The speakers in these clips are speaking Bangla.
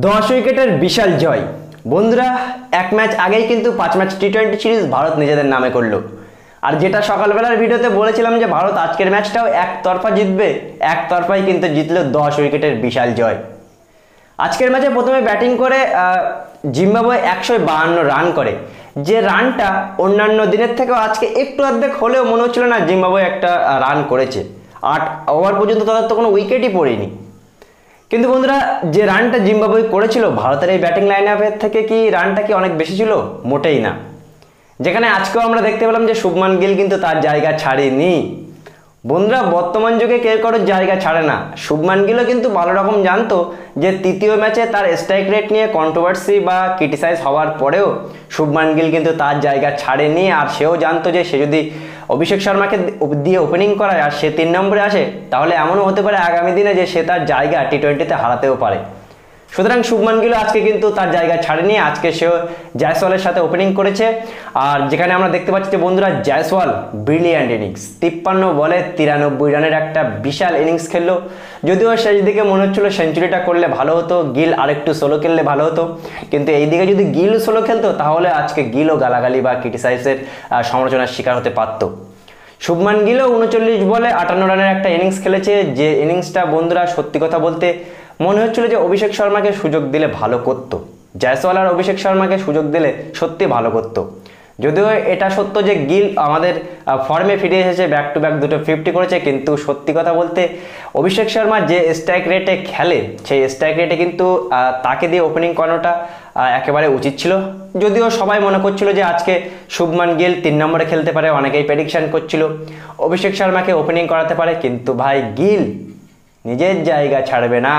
10 উইকেটের বিশাল জয় বন্ধুরা। এক ম্যাচ আগেই কিন্তু 5 ম্যাচ টি20 সিরিজ ভারত নিজেদের নামে করলো। আর যেটা সকালবেলার ভিডিওতে বলেছিলাম যে ভারত আজকের ম্যাচটাও একতরফা জিতবে, একতরফাই কিন্তু জিতলো 10 উইকেটের বিশাল জয়। আজকের ম্যাচে প্রথমে ব্যাটিং করে জিম্বাবুয়ে 152 রান করে, যে রানটা অন্যান্য দিনের থেকেও আজকে একটু অর্ধেক হলেও মনে হচ্ছিল না জিম্বাবুয়ে একটা রান করেছে। 8 ওভার পর্যন্ত তাদের তো কোনো উইকেটই পড়েনি। কিন্তু বন্ধুরা, যে রানটা জিম্বাবুয়ে করেছিল ভারতের এই ব্যাটিং লাইন আপের থেকে কি রানটা কি অনেক বেশি ছিল? মোটেই না। যেখানে আজকেও আমরা দেখতে পেলাম যে শুভমান গিল কিন্তু তার জায়গা ছাড়েনি। বন্ধুরা, বর্তমান যুগে কেউ কারোর জায়গা ছাড়ে না। শুভমান গিলও কিন্তু ভালো রকম জানতো যে তৃতীয় ম্যাচে তার স্ট্রাইক রেট নিয়ে কন্ট্রোভার্সি বা ক্রিটিসাইজ হওয়ার পরেও শুভমান গিল কিন্তু তার জায়গা ছাড়েনি। আর সেও জানতো যে সে যদি অভিষেক শর্মাকে দিয়ে ওপেনিং করায় আর সে 3 নম্বরে আসে, তাহলে এমনও হতে পারে আগামী দিনে যে সে তার জায়গা টি20তে হারাতেও পারে। সুতরাং শুভমান গিল আজকে কিন্তু তার জায়গা ছাড়েনি। আজকে সেও জয়সওয়ালের সাথে ওপেনিং করেছে। আর যেখানে আমরা দেখতে পাচ্ছি যে বন্ধুরা, জয়সওয়াল ব্রিলিয়ান্ট ইনিংস, 53 বলে 93 রানের একটা বিশাল ইনিংস খেললো। যদিও শেষ দিকে মনে হচ্ছিল সেঞ্চুরিটা করলে ভালো হতো, গিল আরেকটু সোলো খেললে ভালো হতো। কিন্তু এই দিকে যদি গিল সোলো খেলতো তাহলে আজকে গিলও গালাগালি বা ক্রিটিসাইজের সমালোচনার শিকার হতে পারতো। শুভমান গিলও 39 বলে 58 রানের একটা ইনিংস খেলেছে, যে ইনিংসটা বন্ধুরা সত্যি কথা বলতে মনে হচ্ছিল যে অভিষেক শর্মাকে সুযোগ দিলে ভালো করতো। জয়সওয়াল আর অভিষেক শর্মাকে সুযোগ দিলে সত্যি ভালো করতো। যদিও এটা সত্য যে গিল আমাদের ফর্মে ফিরে এসেছে, ব্যাক টু ব্যাক দুটো 50 করেছে, কিন্তু সত্যি কথা বলতে অভিষেক শর্মা যে স্ট্রাইক রেটে খেলে সেই স্ট্রাইক রেটে কিন্তু তাকে দিয়ে ওপেনিং করানোটা একেবারে উচিত ছিল। যদিও সবাই মনে করছিল যে আজকে শুভমান গিল 3 নম্বরে খেলতে পারে, অনেকেই প্রেডিকশন করছিল অভিষেক শর্মাকে ওপেনিং করাতে পারে। কিন্তু ভাই গিল নিজের জায়গা ছাড়বে না।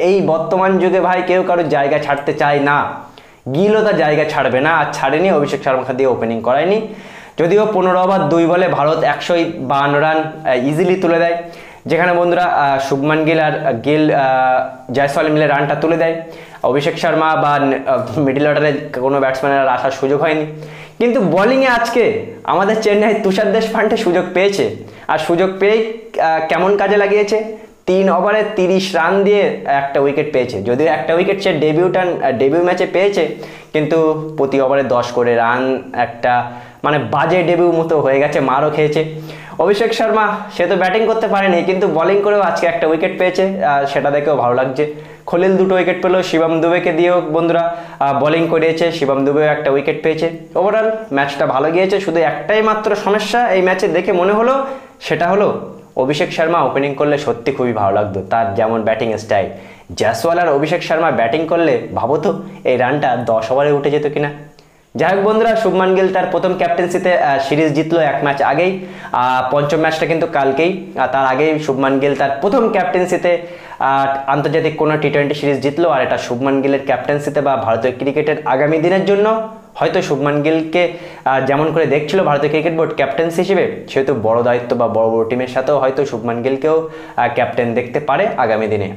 এই বর্তমান যুগে ভাই কেউ কারোর জায়গা ছাড়তে চায় না। গিলও তার জায়গা ছাড়বে না, আর ছাড়েনি, অভিষেক শর্মাকে দিয়ে ওপেনিং করায়নি। যদিও 15 ওভার 2 বলে ভারত 152 রান ইজিলি তুলে দেয়, যেখানে বন্ধুরা শুভমান গিল আর জয়সওয়াল মিলে রানটা তুলে দেয়। অভিষেক শর্মা বা মিডল অর্ডারে কোনো ব্যাটসম্যানের আর আসার সুযোগ হয়নি। কিন্তু বোলিংয়ে আজকে আমাদের চেন্নাই তুষার দেশপান্ডে সুযোগ পেয়েছে, আর সুযোগ পেয়েই কেমন কাজে লাগিয়েছে। 3 ওভারে 30 রান দিয়ে একটা উইকেট পেয়েছে। যদিও একটা উইকেট সে ডেবিউ ম্যাচে পেয়েছে, কিন্তু প্রতি ওভারে 10 করে রান, একটা মানে বাজে ডেবিউ মতো হয়ে গেছে, মারও খেয়েছে। অভিষেক শর্মা সে তো ব্যাটিং করতে পারেনি, কিন্তু বোলিং করেও আজকে একটা উইকেট পেয়েছে, সেটা দেখেও ভালো লাগছে। খলিল 2টো উইকেট পেল, শিবম দুবেকে দিয়েও বন্ধুরা বোলিং করিয়েছে, শিবম দুবেও একটা উইকেট পেয়েছে। ওভারঅল ম্যাচটা ভালো গিয়েছে। শুধু একটাই মাত্র সমস্যা এই ম্যাচে দেখে মনে হলো, সেটা হলো অভিষেক শর্মা ওপেনিং করলে সত্যি খুবই ভালো লাগতো, তার যেমন ব্যাটিং স্টাইল। জয়সওয়াল আর অভিষেক শর্মা ব্যাটিং করলে ভাবো তো এই রানটা 10 ওভারে উঠে যেত কিনা। যাই হোক বন্ধুরা, শুভমান গিল তার প্রথম ক্যাপ্টেন্সিতে সিরিজ জিতলো 1 ম্যাচ আগেই। পঞ্চম ম্যাচটা কিন্তু কালকেই। তার আগেই শুভমান গিল তার প্রথম ক্যাপ্টেন্সিতে আন্তর্জাতিক কোনো টি20 সিরিজ জিতলো। আর এটা শুভমান গিলের ক্যাপ্টেন্সিতে বা ভারতীয় ক্রিকেটের আগামী দিনের জন্য হয়তো শুভমান গিলকে যেমন করে দেখছিল ভারতীয় ক্রিকেট বোর্ড ক্যাপ্টেন্স হিসেবে, সেহেতু বড় দায়িত্ব বা বড় বড় টিমের সাথেও হয়তো শুভমান গিলকেও ক্যাপ্টেন দেখতে পারে আগামী দিনে।